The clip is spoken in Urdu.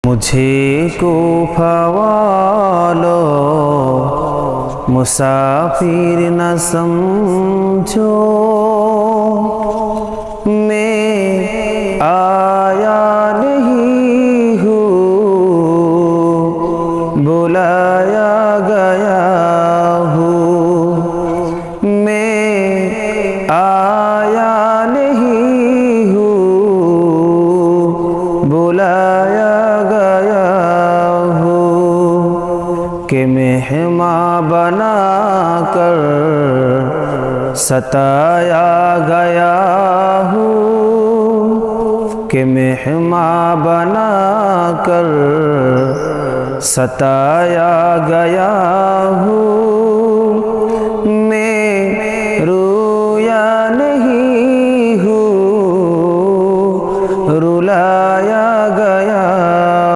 مجھے کوفہ والو مسافر نہ سمجھو، میں آیا نہیں ہوں، بلایا گیا ہوں، میں آیا نہیں ہوں، بلایا گیا ہوں، کہ مہمان بنا کر ستایا گیا ہوں، کہ مہمان بنا کر ستایا گیا ہوں۔